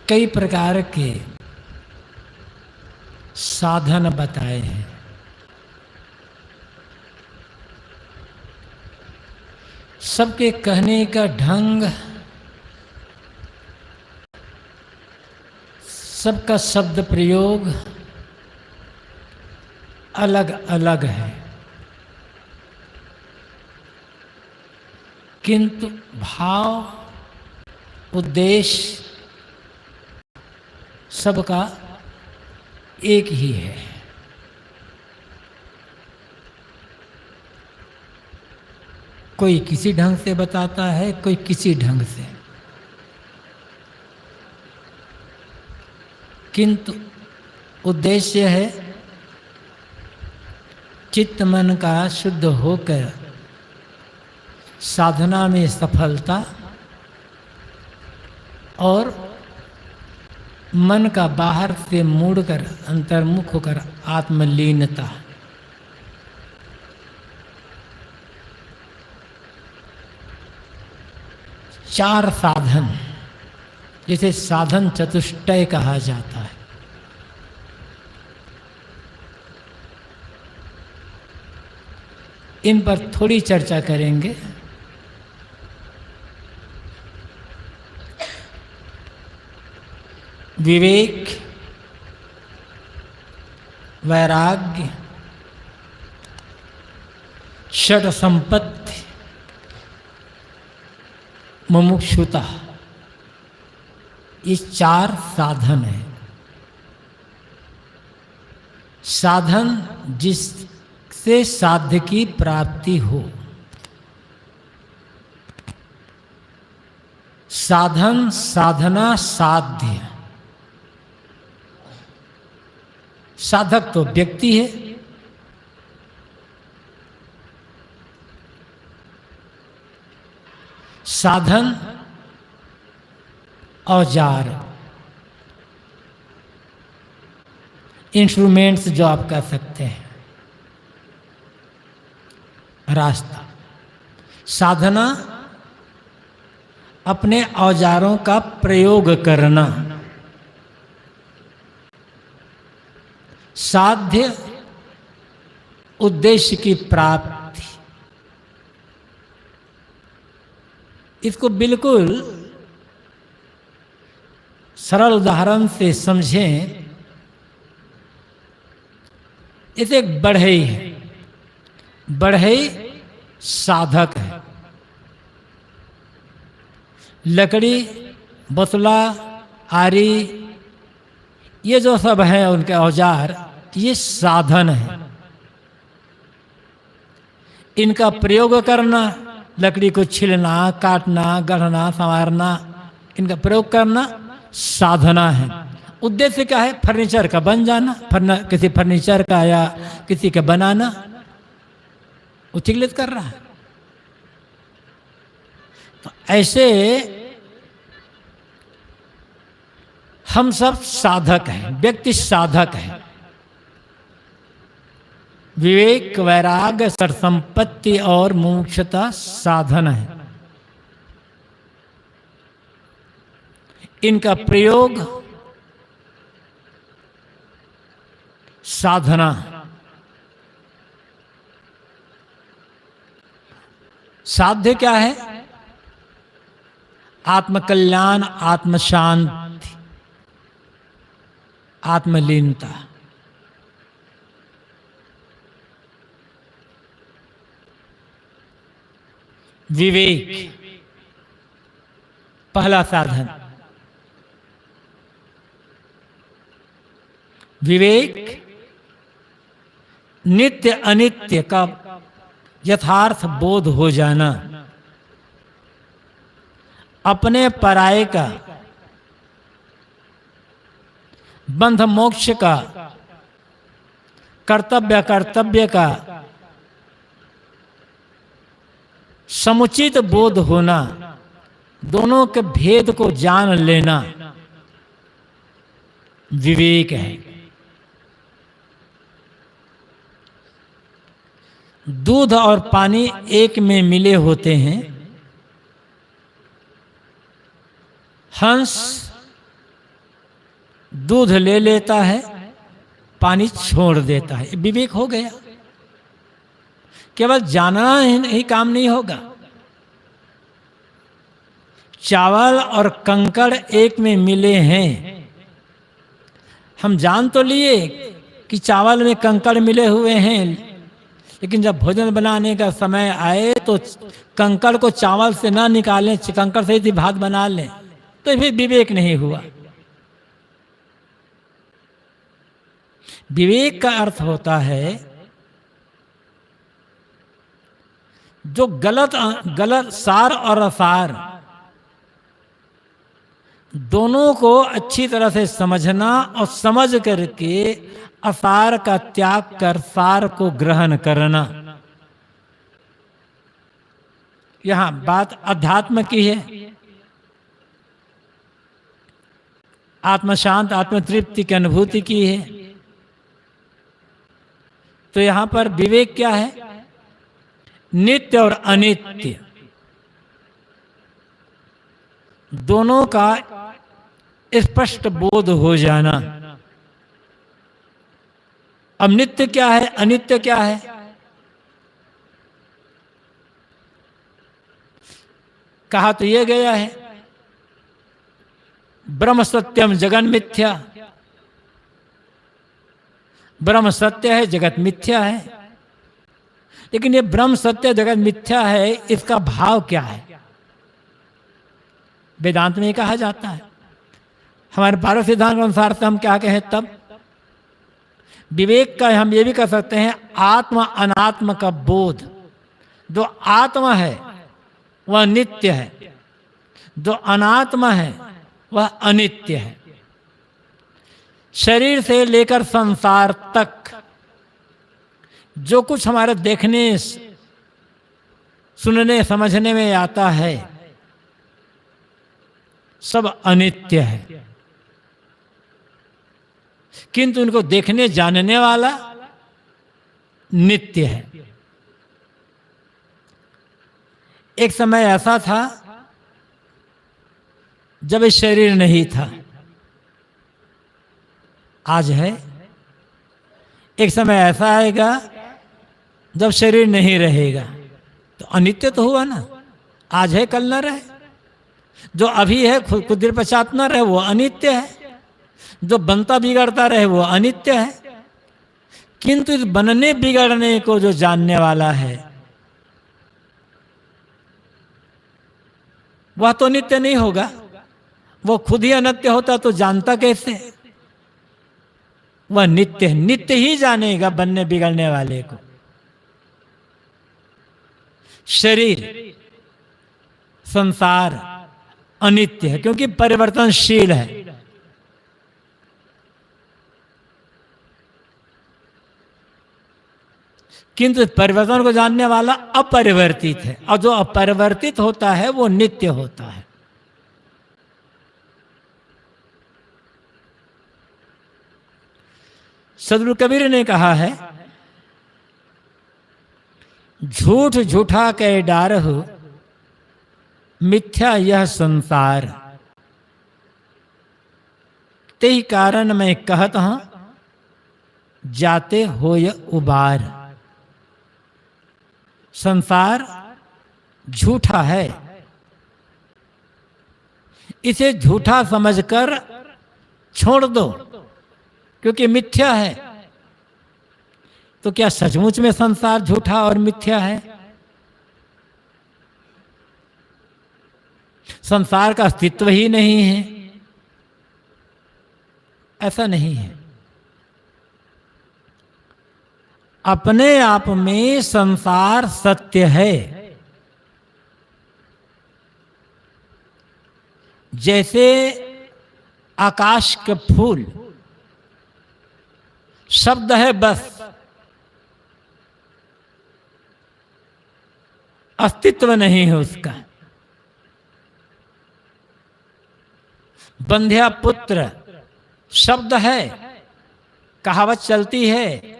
कई प्रकार के साधन बताए हैं। सबके कहने का ढंग, सबका शब्द प्रयोग अलग अलग है, किंतु भाव, उद्देश्य सबका एक ही है। कोई किसी ढंग से बताता है, कोई किसी ढंग से, किंतु उद्देश्य है चित्त मन का शुद्ध होकर साधना में सफलता और मन का बाहर से मुड़कर अंतर्मुख होकर आत्मलीनता। चार साधन, जिसे साधन चतुष्टय कहा जाता है। इन पर थोड़ी चर्चा करेंगे। विवेक, वैराग्य, षड संपत्ति, मुमुक्षुता, ये चार साधन है। साधन जिससे साध्य की प्राप्ति हो, साधन, साधना, साध्य। साधक तो व्यक्ति है, साधन औजार, इंस्ट्रूमेंट्स जो आप कह सकते हैं, रास्ता। साधना अपने औजारों का प्रयोग करना। साध्य उद्देश्य की प्राप्ति। इसको बिल्कुल सरल उदाहरण से समझें। इसे एक बढ़ई है, बढ़ई साधक है। लकड़ी, बसला, आरी, ये जो सब हैं उनके औजार, ये साधन है। इनका प्रयोग करना, लकड़ी को छिलना, काटना, गढ़ना, संवारना, इनका प्रयोग करना साधना है। उद्देश्य क्या है? फर्नीचर का बन जाना, किसी फर्नीचर का या किसी का बनाना, उचित कर रहा है। तो ऐसे हम सब साधक हैं, व्यक्ति साधक है। विवेक, वैराग्य, सरसंपत्ति और मुमुक्षुता साधन है। इनका प्रयोग साधना। साध्य क्या है? आत्मकल्याण, आत्मशांति, आत्मलीनता। विवेक पहला साधन। विवेक नित्य अनित्य का यथार्थ बोध हो जाना, अपने पराये का, बंध मोक्ष का, कर्तव्य कर्तव्य का समुचित बोध होना, दोनों के भेद को जान लेना विवेक है। दूध और पानी एक में मिले होते हैं। हंस दूध ले लेता है, पानी छोड़ देता है, विवेक हो गया। केवल जानना ही काम नहीं होगा। चावल और कंकड़ एक में मिले हैं, हम जान तो लिए कि चावल में कंकड़ मिले हुए हैं, लेकिन जब भोजन बनाने का समय आए तो कंकड़ को चावल से ना निकालें, कंकड़ से ही भात बना लें, तो फिर विवेक नहीं हुआ। विवेक का अर्थ होता है जो गलत सार और असार दोनों को अच्छी तरह से समझना और समझ करके असार का त्याग कर सार को ग्रहण करना। यहां बात अध्यात्म की है। आत्म शांत, आत्म तृप्ति की अनुभूति की है। तो यहां पर विवेक क्या है? नित्य और अनित्य दोनों का स्पष्ट बोध हो जाना। अब नित्य क्या है, अनित्य क्या है? कहा तो यह गया है ब्रह्म सत्यम जगन मिथ्या। ब्रह्म सत्य है, जगत मिथ्या है। लेकिन ये ब्रह्म सत्य जगत मिथ्या है, इसका भाव क्या है? वेदांत में कहा जाता है। हमारे पारस सिद्धांत के अनुसार से हम क्या कहें तब? विवेक का हम ये भी कह सकते हैं आत्मा अनात्म का बोध। जो आत्मा है वह नित्य है, जो अनात्मा है वह अनित्य है। शरीर से लेकर संसार तक जो कुछ हमारे देखने, सुनने, समझने में आता है सब अनित्य है, किंतु उनको देखने जानने वाला नित्य है। एक समय ऐसा था जब ये शरीर नहीं था, आज है। एक समय ऐसा आएगा जब शरीर नहीं रहेगा, तो अनित्य तो हुआ ना। आज है कल न रहे, जो अभी है कुछ देर पश्चात न रहे वो अनित्य है, जो बनता बिगड़ता रहे वो अनित्य है। किंतु इस बनने बिगड़ने को जो जानने वाला है वह तो नित्य नहीं होगा। वो खुद ही अनित्य होता तो जानता कैसे? वह नित्य है, नित्य ही जानेगा बनने बिगड़ने वाले को। शरीर, संसार अनित्य है क्योंकि परिवर्तनशील है। किंतु परिवर्तन को जानने वाला अपरिवर्तित है, और जो अपरिवर्तित होता है वो नित्य होता है। सदगुरु कबीर ने कहा है झूठ झूठा के डार हो मिथ्या यह संसार, ते कारण मैं कहत हूं जाते होय उबार। संसार झूठा है, इसे झूठा समझकर छोड़ दो क्योंकि मिथ्या है। तो क्या सचमुच में संसार झूठा और मिथ्या है? संसार का अस्तित्व ही नहीं है, ऐसा नहीं है। अपने आप में संसार सत्य है। जैसे आकाश के फूल शब्द है बस, अस्तित्व नहीं है उसका। बंध्या पुत्र शब्द है, कहावत चलती है,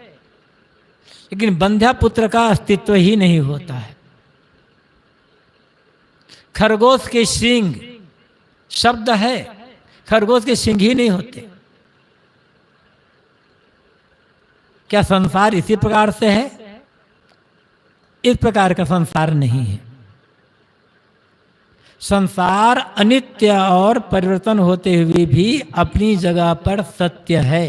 लेकिन बंध्या पुत्र का अस्तित्व ही नहीं होता है। खरगोश के सींग शब्द है, खरगोश के सींग ही नहीं होते। क्या संसार इसी प्रकार से है? इस प्रकार का संसार नहीं है। संसार अनित्य और परिवर्तन होते हुए भी अपनी जगह पर सत्य है।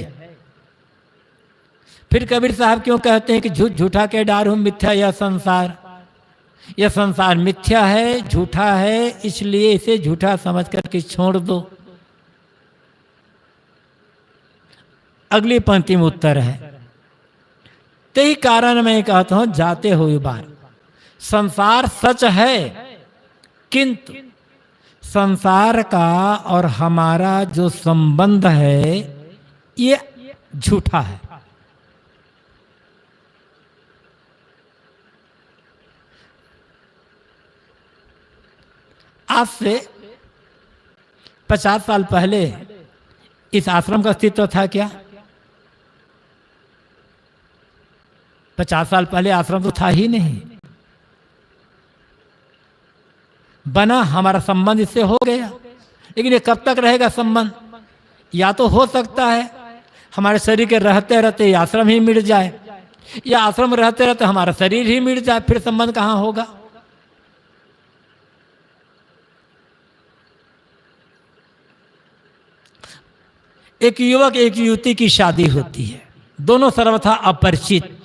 फिर कबीर साहब क्यों कहते हैं कि झूठ झूठा के डारू मिथ्या यह संसार? यह संसार मिथ्या है, झूठा है, इसलिए इसे झूठा समझ करके छोड़ दो। अगली पंक्ति में उत्तर है, यही कारण मैं कहता हूं जाते हुए बार संसार सच है, किंतु संसार का और हमारा जो संबंध है ये झूठा है। आज से 50 साल पहले इस आश्रम का अस्तित्व था क्या? 50 साल पहले आश्रम तो था ही नहीं। बना, हमारा संबंध इससे हो गया, लेकिन ये कब तक रहेगा संबंध? या तो हो सकता है हमारे शरीर के रहते रहते ये आश्रम ही मिट जाए, या आश्रम रहते रहते हमारा शरीर ही मिट जाए, फिर संबंध कहाँ होगा? एक युवक एक युवती की शादी होती है, दोनों सर्वथा अपरिचित।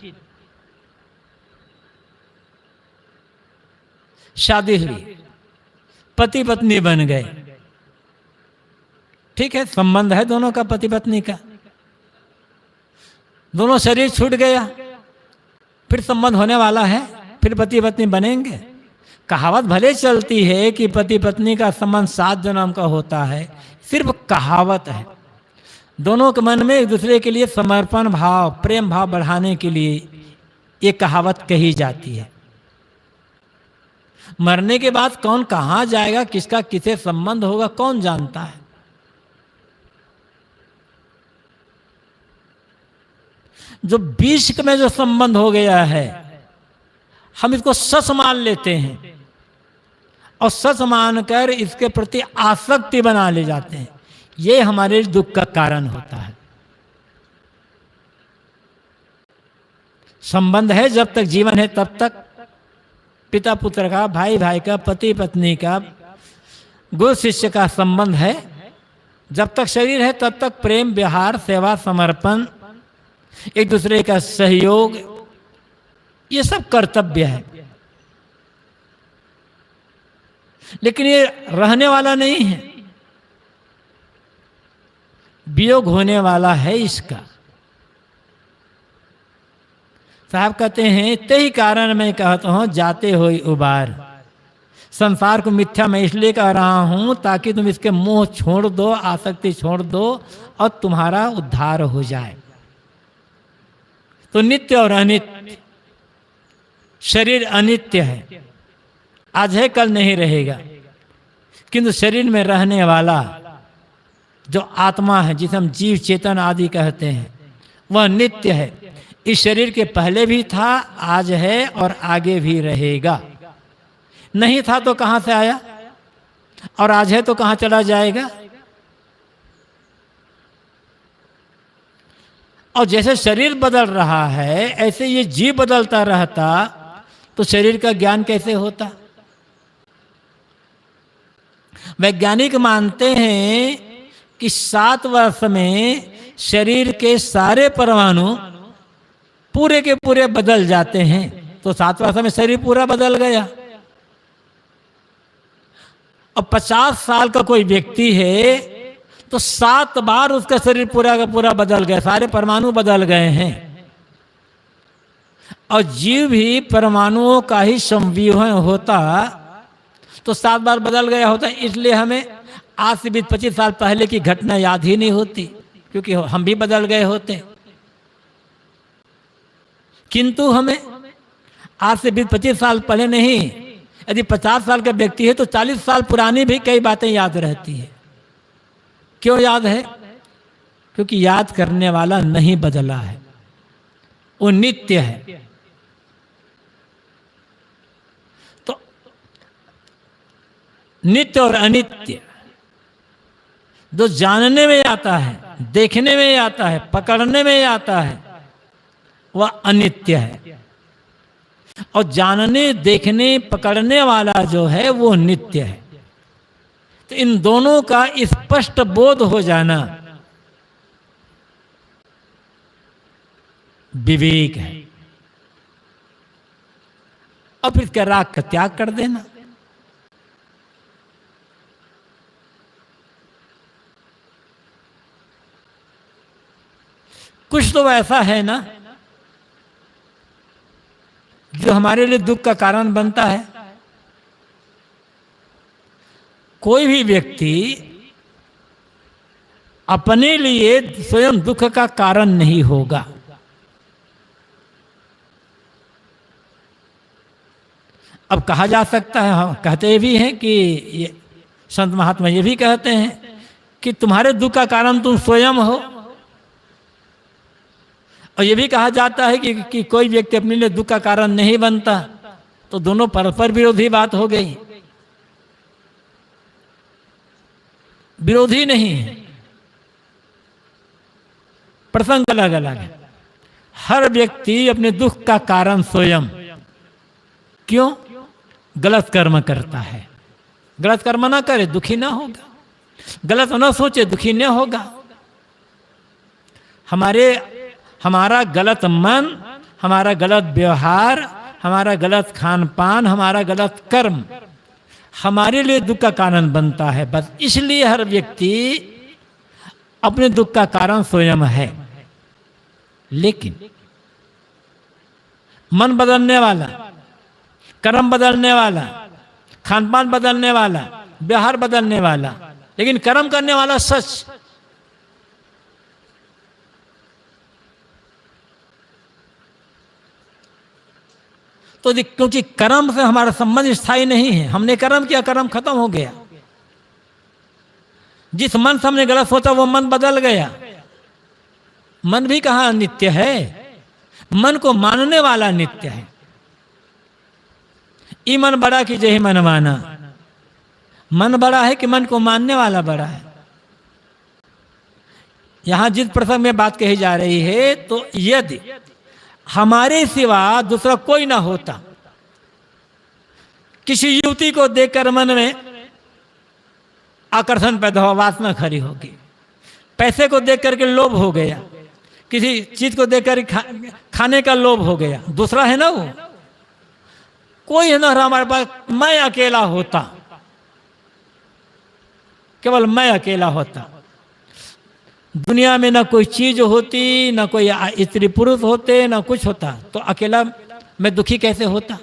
शादी हुई, पति पत्नी बन गए, ठीक है, संबंध है दोनों का पति पत्नी का। दोनों शरीर छूट गया, फिर संबंध होने वाला है, फिर पति पत्नी बनेंगे। कहावत भले चलती है कि पति पत्नी का संबंध 7 जन्म का होता है, सिर्फ कहावत है। दोनों के मन में एक दूसरे के लिए समर्पण भाव, प्रेम भाव बढ़ाने के लिए ये कहावत कही जाती है। मरने के बाद कौन कहाँ जाएगा, किसका किसे संबंध होगा, कौन जानता है? जो बीच में जो संबंध हो गया है, हम इसको सच मान लेते हैं और सच मानकर इसके प्रति आसक्ति बना ले जाते हैं। ये हमारे दुख का कारण होता है। संबंध है जब तक जीवन है तब तक, पिता पुत्र का, भाई भाई का, पति पत्नी का, गुरु शिष्य का संबंध है। जब तक शरीर है तब तक प्रेम, व्यवहार, सेवा, समर्पण, एक दूसरे का सहयोग, ये सब कर्तव्य है। लेकिन ये रहने वाला नहीं है, वियोग होने वाला है इसका। साहब कहते हैं, यही कारण मैं कहता हूं जाते हुए उबार। संसार को मिथ्या मैं इसलिए कह रहा हूं ताकि तुम इसके मोह छोड़ दो, आसक्ति छोड़ दो और तुम्हारा उद्धार हो जाए। तो नित्य और अनित्य, शरीर अनित्य है, आज है कल नहीं रहेगा, किंतु शरीर में रहने वाला जो आत्मा है, जिसे हम जीव चेतन आदि कहते हैं, वह नित्य है। इस शरीर के पहले भी था, आज है और आगे भी रहेगा। नहीं था तो कहां से आया, और आज है तो कहां चला जाएगा? और जैसे शरीर बदल रहा है, ऐसे ये जीव बदलता रहता तो शरीर का ज्ञान कैसे होता? वैज्ञानिक मानते हैं कि 7 वर्ष में शरीर के सारे परमाणु पूरे के पूरे बदल जाते हैं। तो 7 वर्ष में शरीर पूरा बदल गया। अब 50 साल का कोई व्यक्ति है तो 7 बार उसका शरीर पूरा का पूरा बदल गया, सारे परमाणु बदल गए हैं। और जीव भी परमाणुओं का ही संव्यूहन होता तो 7 बार बदल गया होता। इसलिए हमें आज से 20-25 साल पहले की घटना याद ही नहीं होती, क्योंकि हम भी बदल गए होते। किंतु हमें आज से 20-25 साल पहले नहीं, यदि 50 साल का व्यक्ति है तो 40 साल पुरानी भी कई बातें याद रहती है। क्यों याद है? क्योंकि याद करने वाला नहीं बदला है, वो नित्य है। तो नित्य और अनित्य जो जानने में आता है, देखने में आता है, पकड़ने में आता है, वह अनित्य है, और जानने देखने पकड़ने वाला जो है वो नित्य है। तो इन दोनों का स्पष्ट बोध हो जाना विवेक है। और फिर क्या, राग का त्याग कर देना। कुछ तो ऐसा है ना जो हमारे लिए दुख का कारण बनता है। कोई भी व्यक्ति अपने लिए स्वयं दुख का कारण नहीं होगा। अब कहा जा सकता है, हम कहते भी हैं कि ये संत महात्मा ये भी कहते हैं कि तुम्हारे दुख का कारण तुम स्वयं हो। और ये भी कहा जाता है कि कोई व्यक्ति अपने लिए दुख का कारण नहीं बनता। तो दोनों परस्पर विरोधी बात हो गई, विरोधी नहीं है, प्रसंग अलग अलग है। हर व्यक्ति अपने दुख का कारण स्वयं। क्यों? गलत कर्म करता है। गलत कर्म ना करे दुखी ना होगा, गलत ना सोचे दुखी न होगा। हमारा गलत मन, हमारा गलत व्यवहार, हमारा गलत खान पान, हमारा गलत कर्म हमारे लिए दुख का कारण बनता है। बस इसलिए हर व्यक्ति अपने दुख का कारण स्वयं है। लेकिन मन बदलने वाला, कर्म बदलने वाला, खान पान बदलने वाला, व्यवहार बदलने वाला, लेकिन कर्म करने वाला सच, तो क्योंकि कर्म से हमारा संबंध स्थायी नहीं है। हमने कर्म किया, कर्म खत्म हो गया। जिस मन से हमने गलत सोचा वो मन बदल गया। मन भी कहाँ नित्य है, मन को मानने वाला नित्य है। ई मन बड़ा कि जय मन माना। मन बड़ा है कि मन को मानने वाला बड़ा है। यहां जिस प्रसंग में बात कही जा रही है, तो यदि हमारे सिवा दूसरा कोई ना होता, किसी युवती को देखकर मन में आकर्षण पैदा हुआ, वासना खड़ी होगी। पैसे को देख करके लोभ हो गया, किसी चीज को देखकर खाने का लोभ हो गया। दूसरा है ना, वो कोई है ना हमारे पास। मैं अकेला होता, केवल मैं अकेला होता, दुनिया में ना कोई चीज होती, ना कोई स्त्री पुरुष होते, ना कुछ होता, तो अकेला मैं दुखी कैसे होता।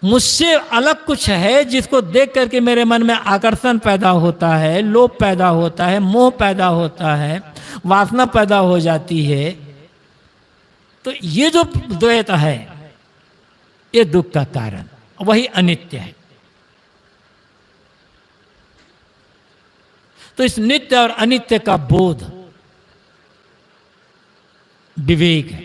मुझसे अलग कुछ है जिसको देख करके मेरे मन में आकर्षण पैदा होता है, लोभ पैदा होता है, मोह पैदा होता है, वासना पैदा हो जाती है। तो ये जो द्वैत है ये दुख का कारण, वही अनित्य है। तो इस नित्य और अनित्य का बोध विवेक है।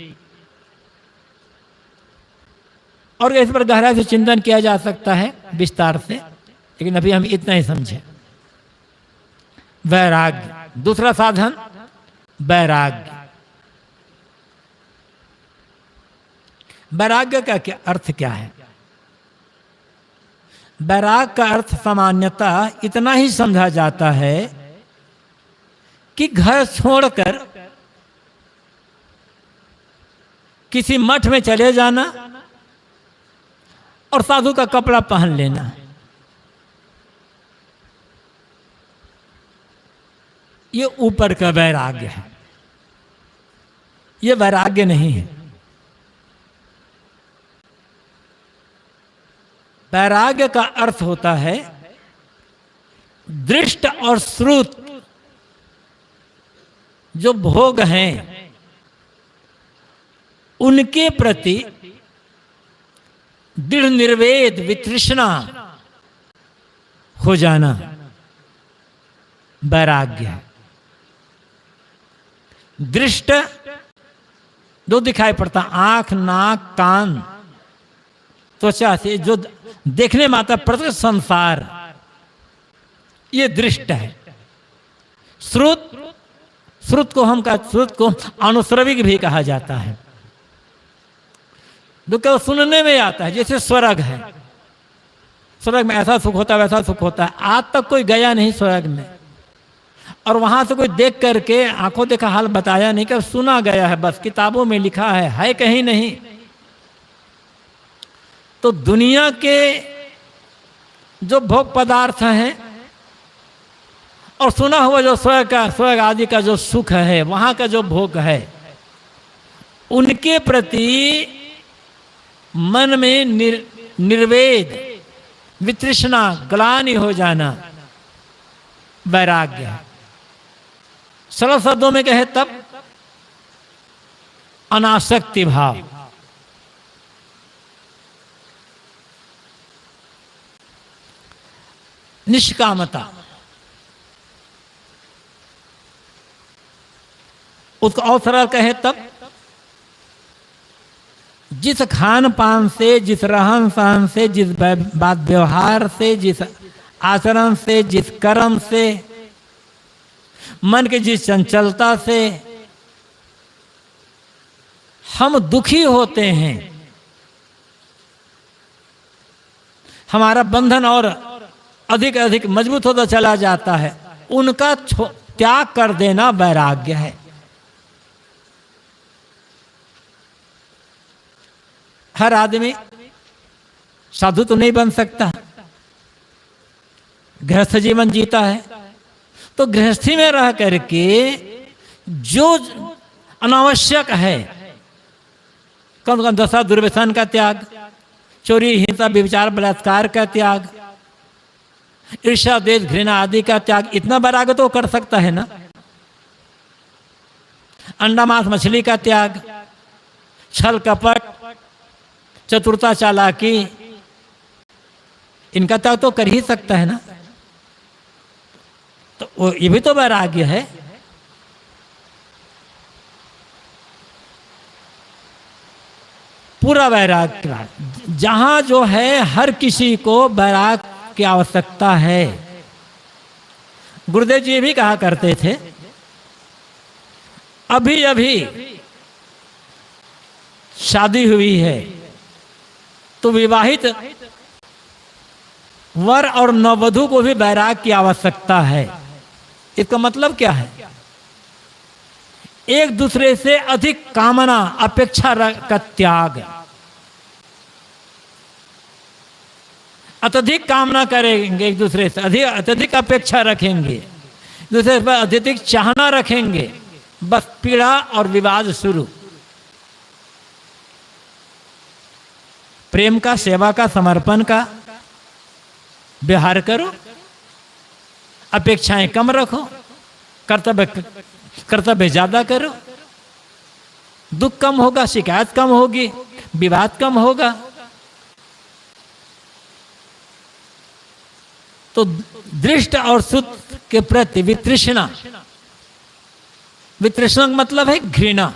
और इस पर गहराई से चिंतन किया जा सकता है विस्तार से, लेकिन अभी हम इतना ही समझे। वैराग्य, दूसरा साधन वैराग्य। वैराग्य का क्या अर्थ क्या है? वैराग का अर्थ सामान्यतः इतना ही समझा जाता है कि घर छोड़कर किसी मठ में चले जाना और साधु का कपड़ा पहन लेना, ये ऊपर का वैराग्य है। ये वैराग्य नहीं है। वैराग्य का अर्थ होता है दृष्ट और श्रुत जो भोग हैं उनके प्रति दृढ़ निर्वेद वितृष्णा हो जाना वैराग्य है। दृष्ट जो दिखाई पड़ता, आंख, नाक, कान, त्वचा से जो देखने में आता प्रत्यक्ष संसार, ये दृष्ट है। श्रुत, श्रुत को अनुश्रविक भी कहा जाता है। दुख को सुनने में आता है, जैसे स्वर्ग है, स्वर्ग में ऐसा सुख होता है वैसा सुख होता है। आज तक कोई गया नहीं स्वर्ग में, और वहां से कोई देख करके आंखों देखा हाल बताया नहीं, कि सुना गया है, बस किताबों में लिखा है कहीं नहीं। तो दुनिया के जो भोग पदार्थ हैं और सुना हुआ जो स्वर्ग आदि का जो सुख है, वहां का जो भोग है, उनके प्रति मन में निर्वेद, वितृष्णा, ग्लानि हो जाना वैराग्य है। सरल शब्दों में कहे तब अनासक्ति भाव। निष्कामता, उसको और सरल कहे तब जिस खान पान से, जिस रहन सहन से, जिस बात व्यवहार से, जिस आचरण से, जिस कर्म से, मन के जिस चंचलता से हम दुखी होते हैं, हमारा बंधन और अधिक अधिक मजबूत होता चला जाता है, उनका त्याग कर देना वैराग्य है। हर आदमी साधु तो नहीं बन सकता, गृहस्थ जीवन जीता है, तो गृहस्थी में रह करके जो अनावश्यक है, कम से कम दशा दुर्व्यसन का त्याग, चोरी हिंसा व्यभिचार बलात्कार का त्याग, ईर्ष्या द्वेष घृणा आदि का त्याग, इतना वैराग्य तो कर सकता है ना। अंडा मांस मछली का त्याग, छल कपट, चतुरता चालाकी, इनका त्याग तो कर ही सकता है ना। तो ये भी तो वैराग्य है। पूरा वैराग्य, जहां जो है हर किसी को वैराग्य की आवश्यकता है। गुरुदेव जी भी कहा करते थे, अभी अभी शादी हुई है तो विवाहित वर और नववधु को भी वैराग्य की आवश्यकता है। इसका मतलब क्या है? एक दूसरे से अधिक कामना अपेक्षा का त्याग। अत्यधिक कामना करेंगे, एक दूसरे से अत्यधिक अपेक्षा रखेंगे, दूसरे पर अत्यधिक चाहना रखेंगे, बस पीड़ा और विवाद शुरू। प्रेम का, सेवा का, समर्पण का व्यवहार करो, अपेक्षाएं कम रखो, कर्तव्य ज्यादा करो, दुख कम होगा, शिकायत कम होगी, विवाद कम होगा। तो दृष्ट और सुत के प्रति वितृष्णा, वितृष्णा का मतलब है घृणा।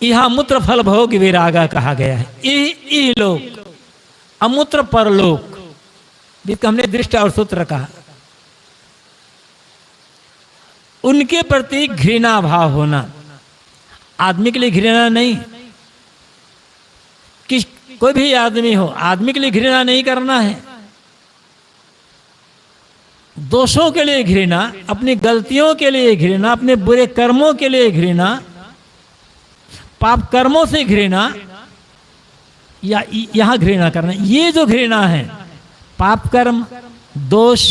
यहां मूत्र फल भोग विरागा कहा गया है। ई लोक, अमूत्र परलोक, जिसका हमने दृष्ट और सूत्र कहा, उनके प्रति घृणा भाव होना। आदमी के लिए घृणा नहीं, कि कोई भी आदमी हो, आदमी के लिए घृणा नहीं करना है। दोषों के लिए घृणा, अपनी गलतियों के लिए घृणा, अपने बुरे कर्मों के लिए घृणा, पाप कर्मों से घृणा, या यहां घृणा करना। ये जो घृणा है, पाप कर्म, दोष,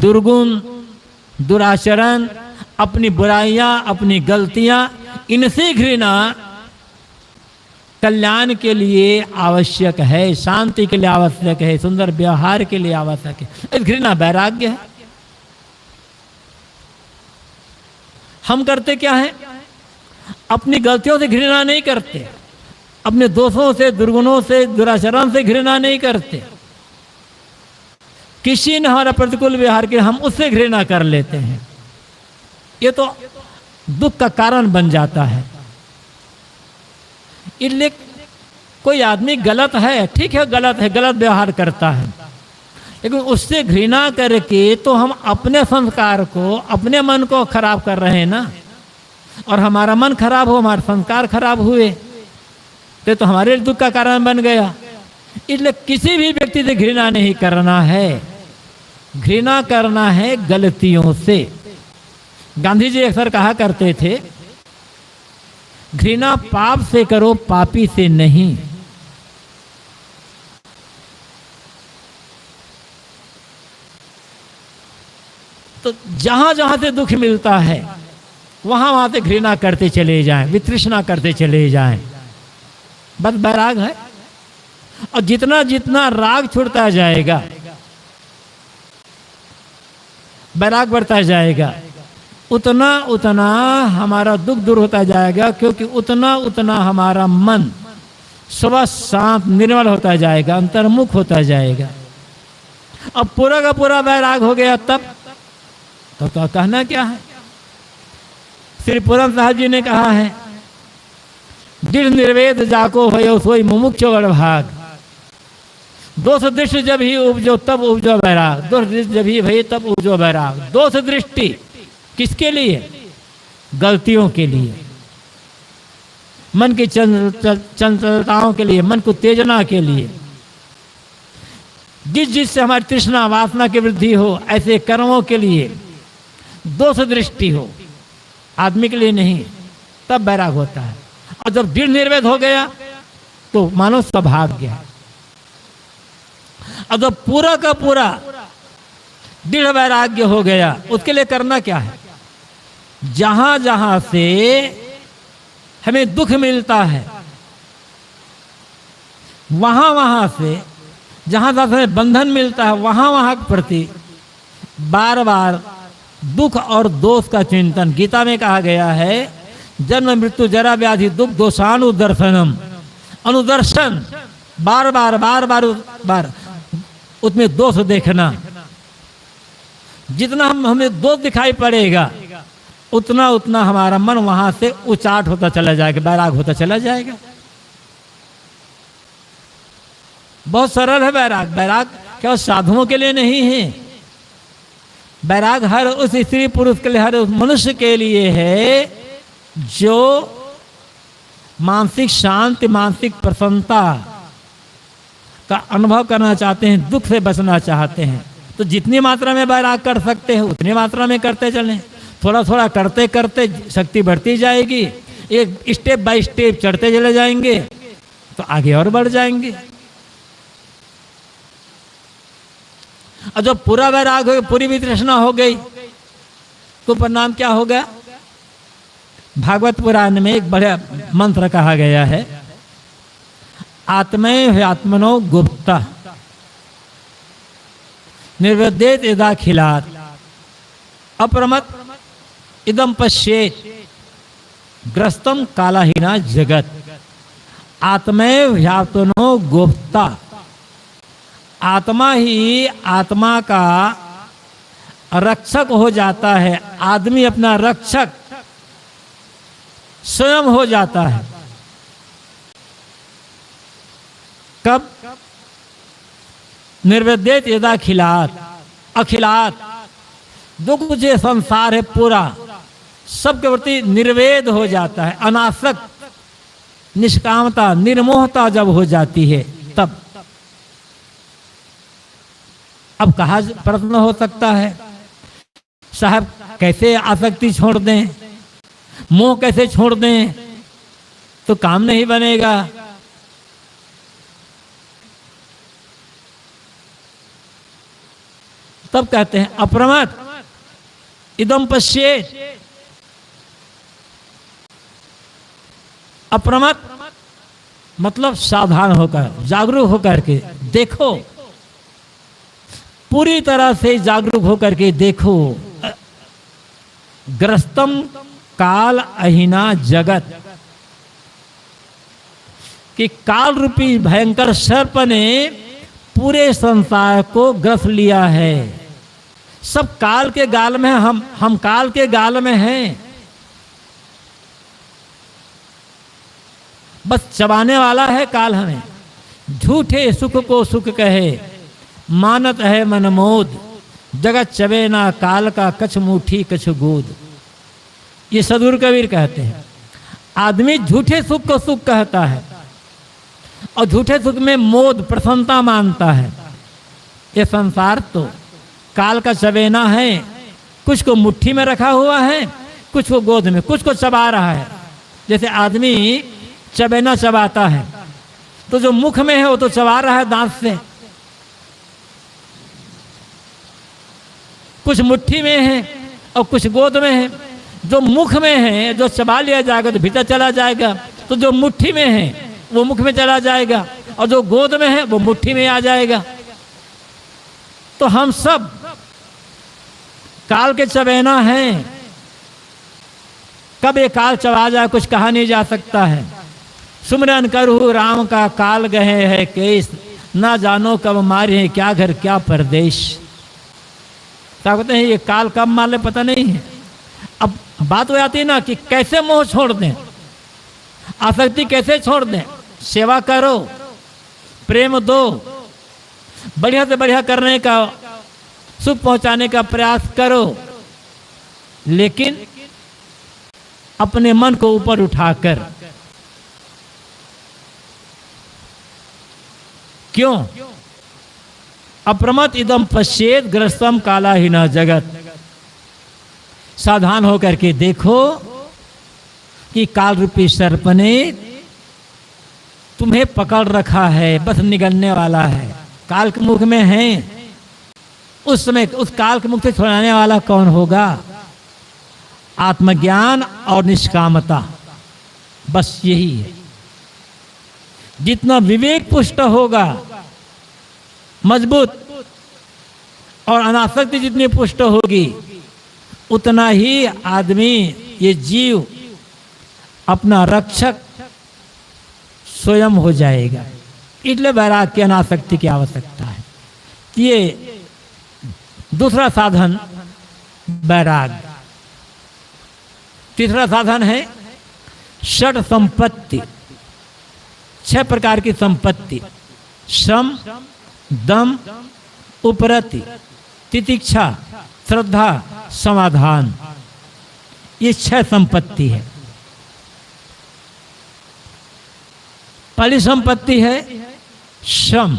दुर्गुण, दुराचरण, अपनी बुराइयां, अपनी गलतियां, इनसे घृणा कल्याण के लिए आवश्यक है, शांति के लिए आवश्यक है, सुंदर व्यवहार के लिए आवश्यक है। इस घृणा वैराग्य है। हम करते क्या है? अपनी गलतियों से घृणा नहीं करते, अपने दोषों से, दुर्गुणों से, दुराचरण से घृणा नहीं करते। किसी ने हमारा प्रतिकूल व्यवहार किया, हम उससे घृणा कर लेते हैं। ये तो दुख का कारण बन जाता है। इसलिए कोई आदमी गलत है, ठीक है, गलत है, गलत व्यवहार करता है, लेकिन उससे घृणा करके तो हम अपने संस्कार को, अपने मन को खराब कर रहे हैं ना। और हमारा मन खराब हो, हमारे संस्कार खराब हुए तो हमारे दुख का कारण बन गया। इसलिए किसी भी व्यक्ति से घृणा नहीं करना है, घृणा करना है गलतियों से। गांधी जी अक्सर कहा करते थे, घृणा पाप से करो, पापी से नहीं। तो जहां जहां से दुख मिलता है वहां वहां से घृणा करते चले जाएं, वितृष्णा करते चले जाएं। बस वैराग है। और जितना जितना राग छूटता जाएगा, वैराग बढ़ता जाएगा, उतना उतना हमारा दुख दूर होता जाएगा। क्योंकि उतना उतना हमारा मन सुबह शांत निर्मल होता जाएगा, अंतर्मुख होता जाएगा। अब पूरा का पूरा वैराग हो गया तब तो कहना क्या है। श्री पूरन साहब जी ने कहा है, दृढ़ निर्वेद जाको भयो सोई मुमुक्षु बड़भाग। दोष दृष्टि जब ही उपजो तब उपजो वैराग, दोष दृष्टि जब ही भई तब उपजो वैराग। दोष दृष्टि किसके लिए? गलतियों के लिए, मन की चंचलताओं के लिए, मन को उत्तेजना के लिए। जिससे हमारी तृष्णा वासना की वृद्धि हो, ऐसे कर्मों के लिए दोष दृष्टि हो, आदमी के लिए नहीं, तब वैराग होता है। और जब दृढ़ निर्वेद हो गया तो मानो सौभाग्य। और जब पूरा का पूरा दृढ़ वैराग्य हो गया, उसके लिए करना क्या है? जहां जहां से हमें दुख मिलता है, वहां वहां से जहां जहां से बंधन मिलता है, वहां वहां के प्रति बार बार दुख और दोष का चिंतन। गीता में कहा गया है, जन्म मृत्यु जरा व्याधि दुख दोषानुदर्शनम। अनुदर्शन, बार बार बार बार बार उसमें दोष देखना। जितना हमें दोष दिखाई पड़ेगा, उतना उतना हमारा मन वहां से उचाट होता चला जाएगा, वैराग होता चला जाएगा। बहुत सरल है वैराग। वैराग केवल साधुओं के लिए नहीं है, वैराग हर उस स्त्री पुरुष के लिए, हर उस मनुष्य के लिए है जो मानसिक शांति, मानसिक प्रसन्नता का अनुभव करना चाहते हैं, दुख से बचना चाहते हैं। तो जितनी मात्रा में वैराग कर सकते हैं उतनी मात्रा में करते चलें। थोड़ा थोड़ा करते करते शक्ति बढ़ती जाएगी, एक स्टेप बाय स्टेप चढ़ते चले जाएंगे तो आगे और बढ़ जाएंगे। और जब पूरा वैराग हो, पूरी वितृष्णा हो गई तो परिणाम क्या हो गया? भागवत पुराण में एक बड़ा मंत्र कहा गया है, आत्मय ह्यात्मनो गुप्ता निर्वदेत यदाखिलात् अप्रमत इदम पश्येत ग्रस्तम कालाहीना जगत। आत्मय ह्यात्मनो गुप्ता, आत्मा ही आत्मा का रक्षक हो जाता है। आदमी अपना रक्षक स्वयं हो जाता है। कब? निर्वेदेत यदा खिलात अखिलात। दुख जो संसार है पूरा, सबके प्रति निर्वेद हो जाता है। अनासक्त, निष्कामता, निर्मोहता जब हो जाती है तब। अब कहा प्रश्न हो सकता है, साहब कैसे आसक्ति छोड़ दें, मोह कैसे छोड़ दें, तो काम नहीं बनेगा। तब कहते हैं अप्रमत इदम पश्येत। अप्रमत मतलब सावधान होकर, जागरूक होकर के देखो, पूरी तरह से जागरूक होकर के देखो। ग्रस्तम काल अहिना जगत, कि काल रूपी भयंकर सर्प ने पूरे संसार को ग्रस लिया है। सब काल के गाल में, हम काल के गाल में हैं। बस चबाने वाला है काल हमें। झूठे सुख को सुख कहे, मानत है मनमोद, जगत चबे ना काल का कछ मुट्ठी कछ गोद। ये सदगुरु कबीर कहते हैं। आदमी झूठे सुख को सुख कहता है और झूठे सुख में मोद प्रसन्नता मानता है। ये संसार तो काल का चबेना है, कुछ को मुट्ठी में रखा हुआ है, कुछ को गोद में, कुछ को चबा रहा है। जैसे आदमी चबेना चबाता है तो जो मुख में है वो तो चबा रहा है दांत से, कुछ मुट्ठी में है और कुछ गोद में है। जो मुख में है जो चबा लिया जाएगा तो भीतर चला जाएगा, तो जो मुट्ठी में है वो मुख में चला जाएगा और जो गोद में है वो मुट्ठी में आ जाएगा। तो हम सब काल के चबेना हैं। कब ये काल चबा जाए कुछ कहा नहीं जा सकता है। सुमिरन करहु राम का काल गए है केस, ना जानो कब मारे हैं क्या घर क्या परदेश। क्या कहते हैं ये काल कब मार ले पता नहीं है। अब बात हो जाती है ना कि कैसे मोह छोड़ दें, आसक्ति कैसे छोड़ दें। सेवा करो, प्रेम दो, बढ़िया से बढ़िया करने का, सुख पहुंचाने का प्रयास करो, लेकिन अपने मन को ऊपर उठाकर। क्यों? अप्रमत इदम पश्चेत ग्रस्तम काला ही न जगत। सावधान होकर के देखो कि काल रूपी सर्प ने तुम्हें पकड़ रखा है, बस निगलने वाला है, काल के मुख में है। उस समय उस काल के मुख से छुड़ाने वाला कौन होगा? आत्मज्ञान और निष्कामता, बस यही है। जितना विवेक पुष्ट होगा, मजबूत, और अनासक्ति जितनी पुष्ट होगी, उतना ही आदमी, ये जीव अपना रक्षक स्वयं हो जाएगा। इसलिए वैराग्य की अनासक्ति की आवश्यकता है। ये दूसरा साधन वैराग्य। तीसरा साधन है षट संपत्ति, 6 प्रकार की संपत्ति। श्रम, दम, उपरति, तितिक्षा, श्रद्धा, समाधान। ये 6 संपत्ति है। पहली संपत्ति है श्रम।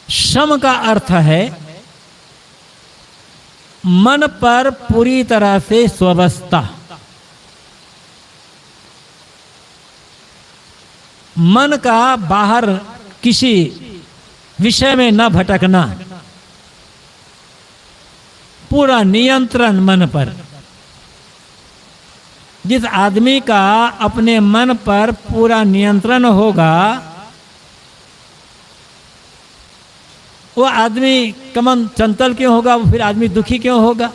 श्रम का अर्थ है मन पर पूरी तरह से स्वस्थता, मन का बाहर किसी विषय में न भटकना, पूरा नियंत्रण मन पर। जिस आदमी का अपने मन पर पूरा नियंत्रण होगा, वो आदमी कमन चंचल क्यों होगा? वो फिर आदमी दुखी क्यों होगा?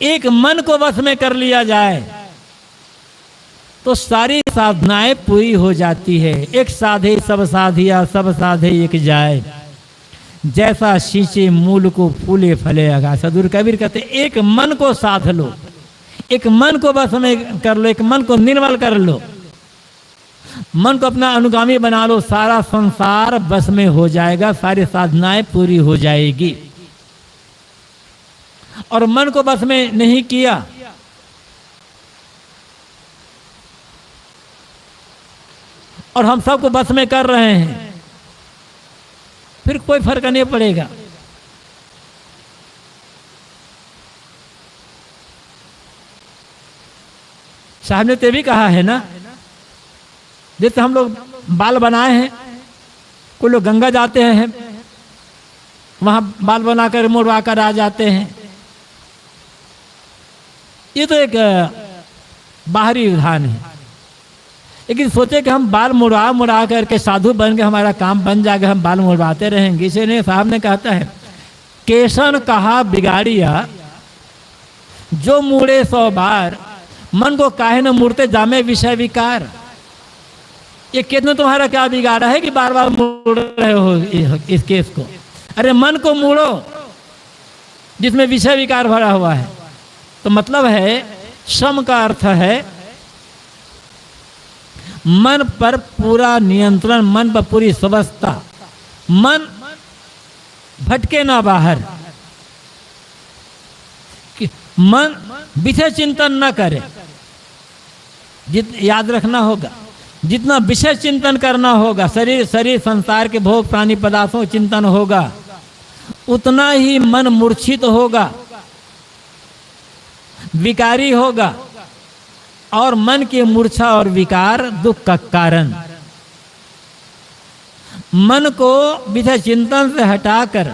एक मन को वश में कर लिया जाए तो सारी साधनाएं पूरी हो जाती है। एक साधे सब साधिया, सब साधे एक जाए, जैसा सींचे मूल को फूले फले लगा। सदगुरु कबीर कहते एक मन को साध लो, एक मन को बस में कर लो, एक मन को निर्मल कर लो, मन को अपना अनुगामी बना लो, सारा संसार बस में हो जाएगा, सारी साधनाएं पूरी हो जाएगी। और मन को बस में नहीं किया और हम सबको बस में कर रहे हैं, फिर कोई फर्क नहीं पड़ेगा। साहब ने तो भी कहा है ना, जैसे हम लोग बाल बनाए हैं, कोई लोग गंगा जाते हैं, वहां बाल बनाकर मुड़वा कर आ जाते हैं। ये तो एक बाहरी विधान है, लेकिन सोचे कि हम बाल मुड़ा करके साधु बन के हमारा काम बन जाएगा, हम बाल मुड़वाते रहेंगे। इसीलिए साहब ने कहता है, केशन कहा बिगाड़िया जो मुड़े 100 बार, मन को काहे न मुड़ते जामे विषय विकार। ये कितना तुम्हारा क्या बिगाड़ा है कि बार बार मुड़ रहे हो इस केस को? अरे मन को मुड़ो जिसमें विषय विकार भरा हुआ है। तो मतलब है श्रम का अर्थ है मन पर पूरा नियंत्रण, मन पर पूरी स्वस्थता, मन भटके ना बाहर, कि मन विषय चिंतन न करे। याद रखना होगा, जितना विषय चिंतन करना होगा, शरीर संसार के भोग प्राणी पदार्थों चिंतन होगा, उतना ही मन मूर्छित होगा, विकारी होगा, और मन की मूर्छा और विकार दुख का कारण। मन को विषय चिंतन से हटाकर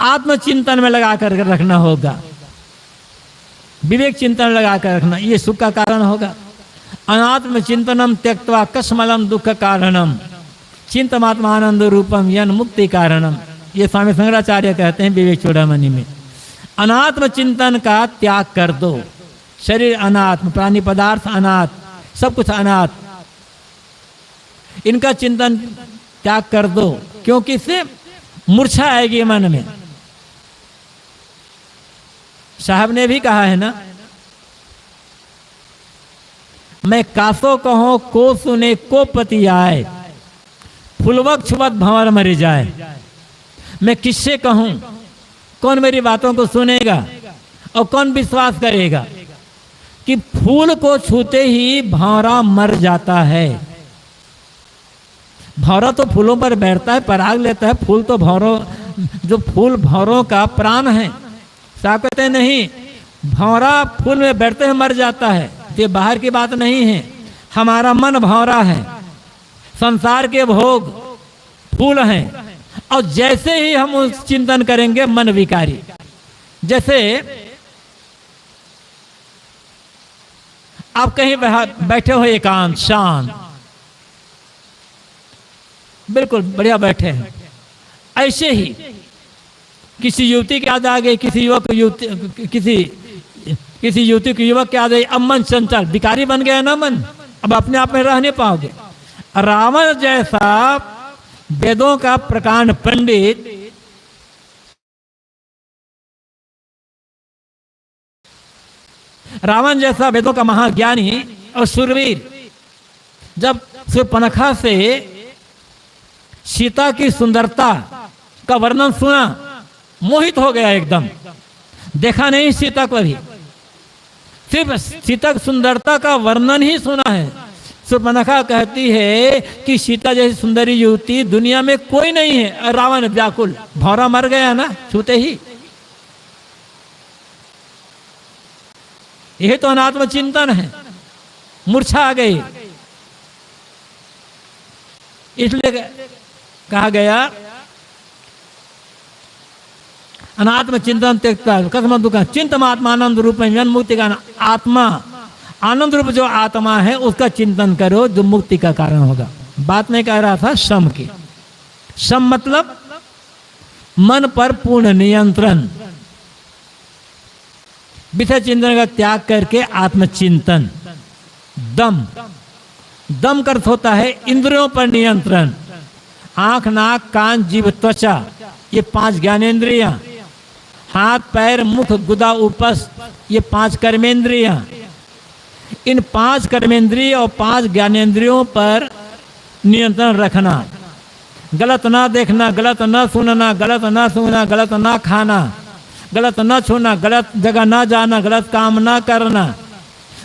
आत्मचिंतन में लगाकर रखना होगा, विवेक चिंतन लगाकर रखना, ये सुख का कारण होगा। अनात्म चिंतनम त्यक्त्वा कस्मलम दुख कारणम चिंतमात्मानंद रूपम यन मुक्ति कारणम, ये स्वामी शंकराचार्य कहते हैं विवेक चूड़ामणि में। अनात्म चिंतन का त्याग कर दो। शरीर अनात्म, प्राणी पदार्थ अनाथ, सब कुछ अनाथ, इनका चिंतन त्याग कर दो, क्योंकि इससे मूर्छा आएगी मन में। साहब ने भी कहा है ना, मैं कासो कहो को सुने को पति आए, फुलवक छुवत भंवर मर जाए। मैं किससे कहूं, कौन मेरी बातों को सुनेगा और कौन विश्वास करेगा कि फूल को छूते ही भंवरा मर जाता है। भंवरा तो फूलों पर बैठता है, पराग लेता है, फूल तो भंवरों, जो फूल भंवरों का प्राण है। साहब कहते हैं नहीं, भंवरा फूल में बैठते हुए मर जाता है, ये बाहर की बात नहीं है। हमारा मन भंवरा है, संसार के भोग फूल हैं, और जैसे ही हम उस चिंतन करेंगे मन विकारी। जैसे आप कहीं बैठे हो एकांत शांत, बिल्कुल बढ़िया बैठे हैं, ऐसे ही किसी युवती की याद आ गई, किसी युवक युवती, किसी युवती की युवक की याद आई, अब मन चंचल विकारी बन गया ना मन, अब अपने आप में रह नहीं पाओगे। रावण जैसा वेदों का प्रकांड पंडित, रावण जैसा वेदों का महाज्ञानी और सुरवीर, जब शूर्पणखा से सीता की सुंदरता का वर्णन सुना, मोहित हो गया एकदम। देखा नहीं सीता को भी, सिर्फ सीता की सुंदरता का वर्णन ही सुना है। शूर्पणखा कहती है कि सीता जैसी सुंदरी युवती दुनिया में कोई नहीं है। रावण व्याकुल, भौरा मर गया ना छूते ही। यह तो अनात्म चिंतन है, मूर्छा आ गई। इसलिए कहा गया अनात्म चिंतन त्यक्त्वा कस्म दुख चिंतमात्मानंद रूप में मुक्ति का। आत्मा आनंद रूप जो आत्मा है उसका चिंतन करो, जो मुक्ति का कारण होगा। बात में कह रहा था सम की। सम मतलब मन पर पूर्ण नियंत्रण, विषय चिंतन का त्याग करके आत्मचिंतन। दम, दम का अर्थ होता है इंद्रियों पर नियंत्रण। आंख, नाक, कान, जीभ, त्वचा, ये 5 ज्ञानेंद्रियां। हाथ, पैर, मुख, गुदा, उपस्थ, ये 5 कर्मेंद्रियां। इन 5 कर्मेंद्रिय और 5 ज्ञानेंद्रियों पर नियंत्रण रखना। गलत ना देखना, गलत ना सुनना, गलत ना सूंघना, गलत ना खाना, गलत ना छूना, गलत जगह ना जाना, गलत काम ना करना,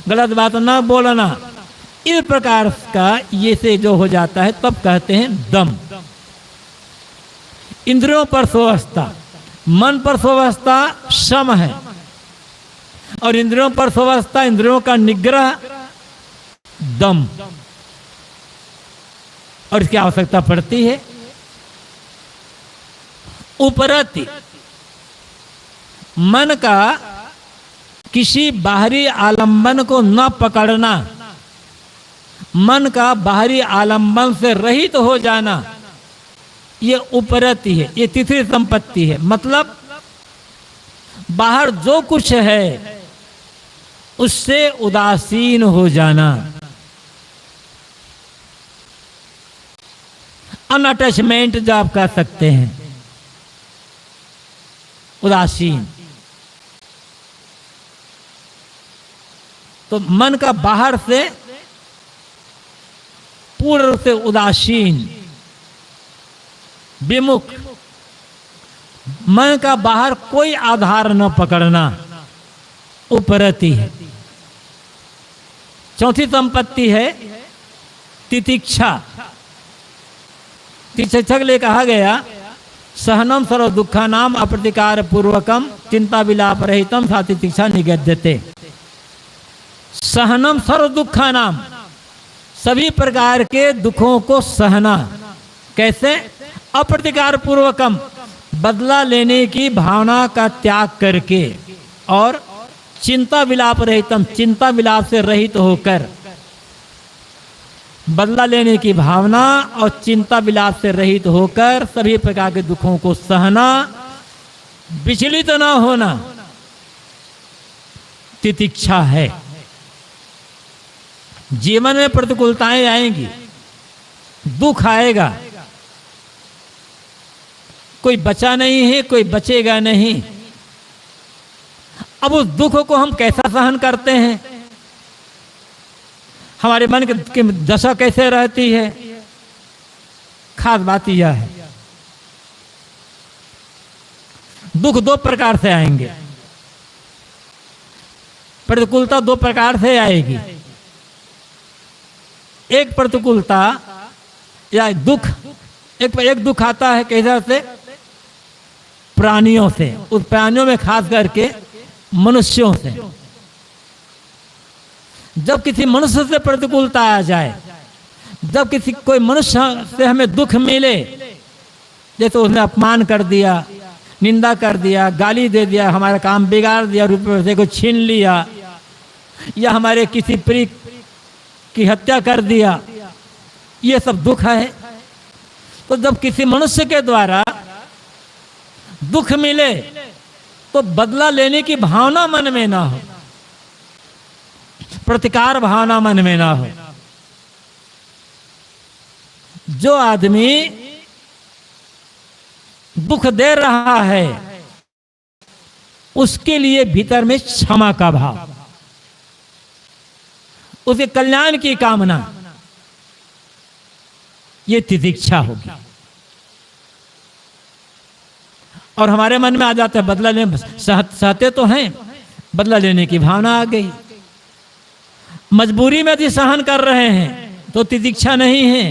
गलत बात ना बोलना। इस प्रकार का ये से जो हो जाता है तब कहते हैं दम। इंद्रियों पर स्वस्थता, मन पर स्वस्थता सम है, और इंद्रियों पर स्वस्थता, इंद्रियों का निग्रह दम। और इसकी आवश्यकता पड़ती है उपरति। मन का किसी बाहरी आलंबन को न पकड़ना, मन का बाहरी आलंबन से रहित हो जाना, ये उपरति है, ये तीसरी संपत्ति है। मतलब बाहर जो कुछ है उससे उदासीन हो जाना, अनअटैचमेंट जो आप कह सकते हैं, उदासीन। तो मन का बाहर से पूर्ण रूप से उदासीन, विमुख, मन का बाहर कोई आधार न पकड़ना, उपरति है। चौथी संपत्ति है तितिक्षा। तितिक्षा के लिए कहा गया सहनम सर्व दुखा नाम अप्रतिकार पूर्वकम चिंता विलाप रहितम सा तितिक्षा निगद्यते। सहनम सर्व दुखा नाम, सभी प्रकार के दुखों को सहना। कैसे? अप्रतिकार पूर्वकम, बदला लेने की भावना का त्याग करके, और चिंता विलाप रहितम, चिंता विलाप से रहित होकर। बदला लेने की भावना और चिंता विलाप से रहित होकर सभी प्रकार के दुखों को सहना, विचलित न होना, तितिक्षा है। जीवन में प्रतिकूलताएं आएंगी, दुख आएगा, कोई बचा नहीं है, कोई बचेगा नहीं। अब उस दुख को हम कैसा सहन करते हैं, हमारे मन की दशा कैसे रहती है, खास बात यह है। दुख दो प्रकार से आएंगे, प्रतिकूलता दो प्रकार से आएगी। एक प्रतिकूलता या दुख, एक दुख आता है कैसे से, प्राणियों से, उस प्राणियों में खास करके मनुष्यों से। जब किसी मनुष्य से प्रतिकूलता आ जाए, जब किसी कोई मनुष्य से हमें दुख मिले, जैसे उसने अपमान कर दिया, निंदा कर दिया, गाली दे दिया, हमारा काम बिगाड़ दिया, रुपये पैसे को छीन लिया, या हमारे किसी प्रिय की हत्या कर दिया, ये सब दुख है। तो जब किसी मनुष्य के द्वारा दुख मिले तो बदला लेने की भावना मन में ना हो, प्रतिकार भावना मन में ना हो। जो आदमी दुख दे रहा है उसके लिए भीतर में क्षमा का भाव, उसके कल्याण की कामना, ये तितिक्षा होगी। और हमारे मन में आ जाता है बदला लेने, सहते तो हैं, बदला लेने की भावना आ गई। मजबूरी में यदि सहन कर रहे हैं तो तितिक्षा नहीं है।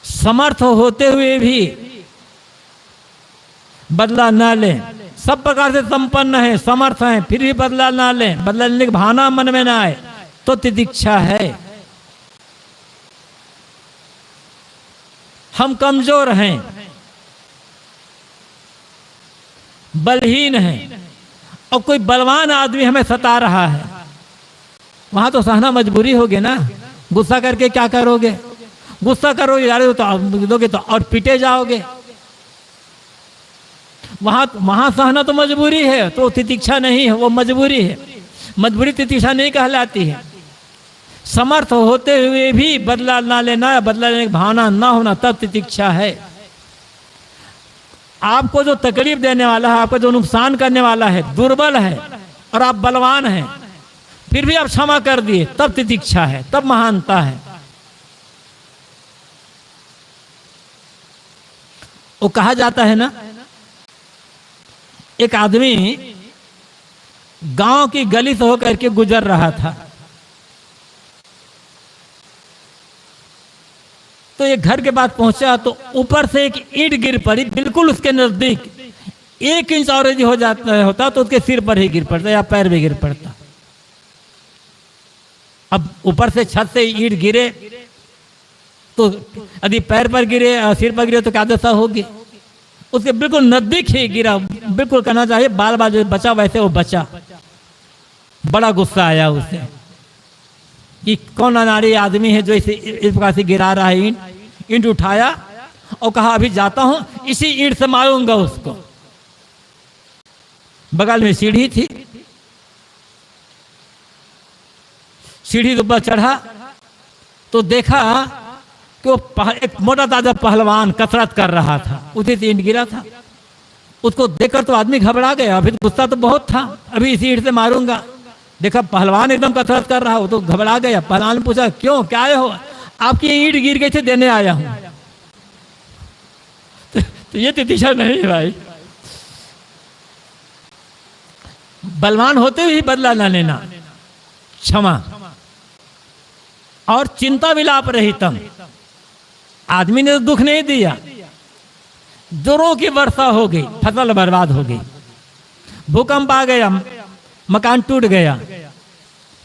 समर्थ होते हुए भी बदला ना लें, सब प्रकार से संपन्न है, समर्थ हैं, फिर भी बदला ना लें, बदला लेने की भावना मन में ना आए तो तितिक्षा है। हम कमजोर हैं, बलहीन हैं, और कोई बलवान आदमी हमें सता रहा है, वहां तो सहना मजबूरी होगी ना। गुस्सा करके क्या करोगे? गुस्सा करोगे यार तो और पीटे जाओगे। वहां सहना तो मजबूरी है, तो तितिक्षा नहीं है, वो मजबूरी है। मजबूरी तितिक्षा नहीं कहलाती है। समर्थ होते हुए भी बदला ना लेना, बदला लेने की भावना ना होना, तब तितिक्षा है। आपको जो तकलीफ देने वाला है, आपको जो नुकसान करने वाला है, दुर्बल है और आप बलवान हैं, फिर भी आप क्षमा कर दिए, तब तितिक्षा है, तब महानता है। वो कहा जाता है ना, एक आदमी गांव की गली से होकर के गुजर रहा था, तो एक घर के पास पहुंचा तो ऊपर से एक ईंट गिर पड़ी, बिल्कुल उसके नजदीक। 1 इंच और यदि हो जाता होता तो उसके सिर पर ही गिर पड़ता या पैर में गिर पड़ता। अब ऊपर से छत से ईंट गिरे तो यदि पैर पर गिरे, सिर पर गिरे तो क्या दशा होगी? उसके बिल्कुल नजदीक ही गिरा, बिल्कुल कहना चाहिए बाल बाल जो बचा वैसे वो बचा। बड़ा गुस्सा आया उसे कि कौन अनाड़ी आदमी है जो इस प्रकार से गिरा रहा है। ईंट उठाया और कहा अभी जाता हूं, इसी ईंट से मारूंगा उसको। बगल में सीढ़ी थी, सीढ़ी के ऊपर चढ़ा तो देखा कि वो एक मोटा ताजा पहलवान कसरत कर रहा था, उसी से ईंट गिरा था। उसको देखकर तो आदमी घबरा गया, अभी तो गुस्सा तो बहुत था, अभी इसी ईंट से मारूंगा। देखा पहलवान एकदम कसरत कर रहा, हो तो घबरा गया। पहलवान ने पूछा क्यों, क्या आए हो? आपकी ईंट गिर गई थी, देने आया हूं। तो ये तितिक्षा नहीं है भाई। बलवान होते हुए ही बदला न लेना, क्षमा और चिंता विलाप रहितम। आदमी ने तो दुख नहीं दिया, जोरों की वर्षा हो गई, फसल बर्बाद हो गई, भूकंप आ गया, मकान टूट गया।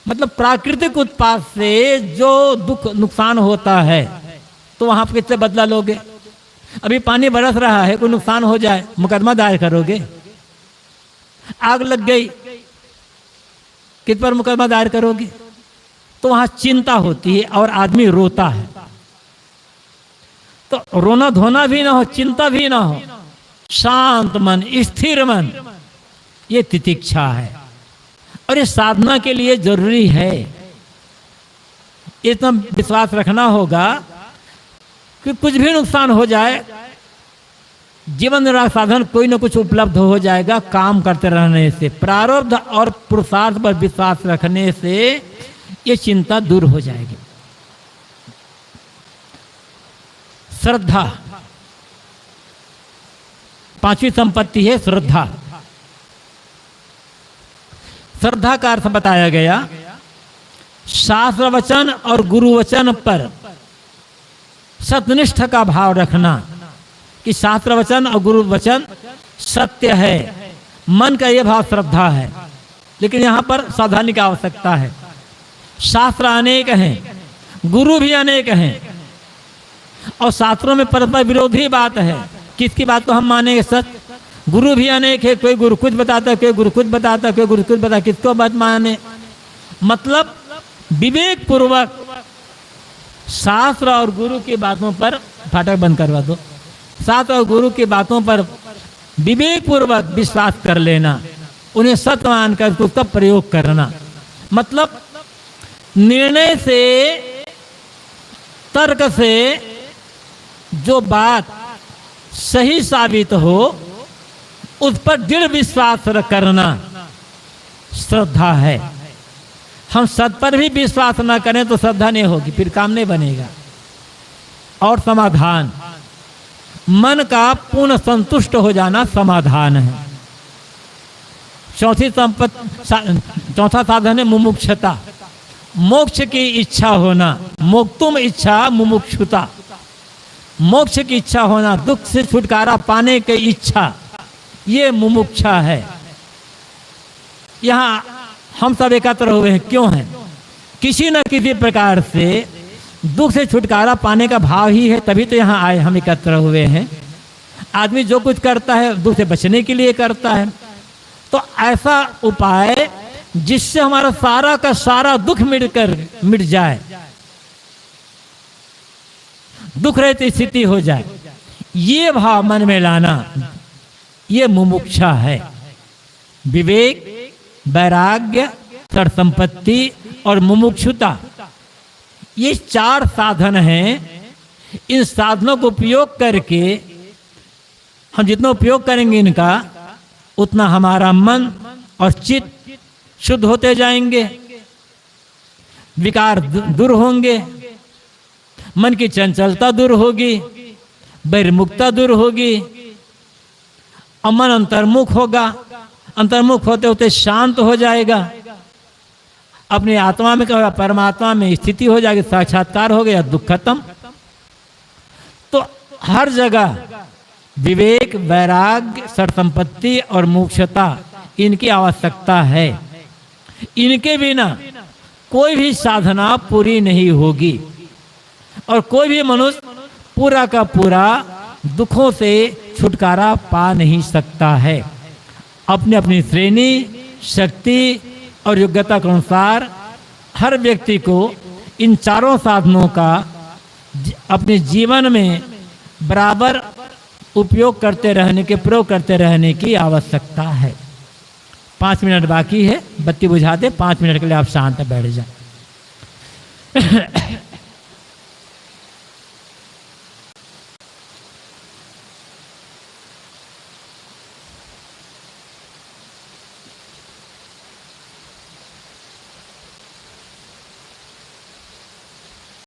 मतलब प्राकृतिक उत्पाद से जो दुख नुकसान होता है तो वहां पर किससे बदला लोगे? अभी पानी बरस रहा है, कोई नुकसान हो जाए मुकदमा दायर करोगे? आग लग गई, किस पर मुकदमा दायर करोगे? तो वहां चिंता होती है और आदमी रोता है। तो रोना धोना भी ना हो, चिंता भी ना हो, शांत मन, स्थिर मन, ये तितिक्षा है। और ये साधना के लिए जरूरी है। इतना विश्वास रखना होगा कि कुछ भी नुकसान हो जाए, जीवन निर्वाह साधन कोई ना कुछ उपलब्ध हो जाएगा। काम करते रहने से, प्रारब्ध और पुरुषार्थ पर विश्वास रखने से ये चिंता दूर हो जाएगी। श्रद्धा, पांचवी संपत्ति है श्रद्धा। श्रद्धा का अर्थ बताया गया, शास्त्र वचन और गुरु वचन पर सत्यनिष्ठ का भाव रखना कि शास्त्र वचन और गुरु वचन सत्य है। मन का यह भाव श्रद्धा है। लेकिन यहाँ पर सावधानी की आवश्यकता है। शास्त्र अनेक हैं, गुरु भी अनेक हैं, और शास्त्रों में परस्पर विरोधी बात है। किसकी बात को हम मानेंगे सच? गुरु भी अनेक है, कोई गुरु कुछ बताता है, कोई गुरु कुछ बताता है, कोई गुरु कुछ बताता है, किसको बात माने? मतलब विवेक पूर्वक शास्त्र और गुरु की बातों पर, फाटक बंद करवा दो, शास्त्र और गुरु की बातों पर विवेक पूर्वक विश्वास कर लेना, उन्हें सत्य मानकर उसका प्रयोग करना। मतलब निर्णय से, तर्क से जो बात सही साबित हो उस पर दृढ़ विश्वास करना श्रद्धा है। हम सत पर भी विश्वास न करें तो श्रद्धा नहीं होगी, फिर काम नहीं बनेगा। और समाधान, मन का पूर्ण संतुष्ट हो जाना समाधान है। चौथा साधन है मुमुक्षता, मोक्ष की इच्छा होना। मोक्तुम इच्छा मुमुक्षुता, मोक्ष की इच्छा होना, दुख से छुटकारा पाने की इच्छा, ये मुमुक्षा है। यहाँ हम सब एकत्र हुए हैं, क्यों हैं? किसी न किसी प्रकार से दुख से छुटकारा पाने का भाव ही है, तभी तो यहाँ आए, हम एकत्र हुए हैं। आदमी जो कुछ करता है दुख से बचने के लिए करता है। तो ऐसा उपाय जिससे हमारा सारा का सारा दुख मिट जाए, दुख रहित स्थिति हो जाए, ये भाव मन में लाना, ये मुमुक्षा है। विवेक, वैराग्य, संपत्ति और मुमुक्षुता, ये चार साधन हैं। इन साधनों को उपयोग करके हम जितना उपयोग करेंगे इनका, उतना हमारा मन और चित्त शुद्ध होते जाएंगे, विकार दूर होंगे, मन की चंचलता दूर होगी, बहिर्मुखता दूर होगी, और मन अंतर्मुख होगा। अंतर्मुख होते होते शांत हो जाएगा, अपनी आत्मा में क्या, परमात्मा में स्थिति हो जाएगी, साक्षात्कार हो गया, दुख खत्म। तो हर जगह विवेक, वैराग्य, संपत्ति और मोक्षता, इनकी आवश्यकता है। इनके बिना कोई भी साधना पूरी नहीं होगी और कोई भी मनुष्य पूरा का पूरा दुखों से छुटकारा पा नहीं सकता है। अपनी अपनी श्रेणी, शक्ति और योग्यता के अनुसार हर व्यक्ति को इन चारों साधनों का अपने जीवन में बराबर उपयोग करते रहने के, प्रयोग करते रहने की आवश्यकता है। 5 मिनट बाकी है, बत्ती बुझा दे, 5 मिनट के लिए आप शांत बैठ जाए।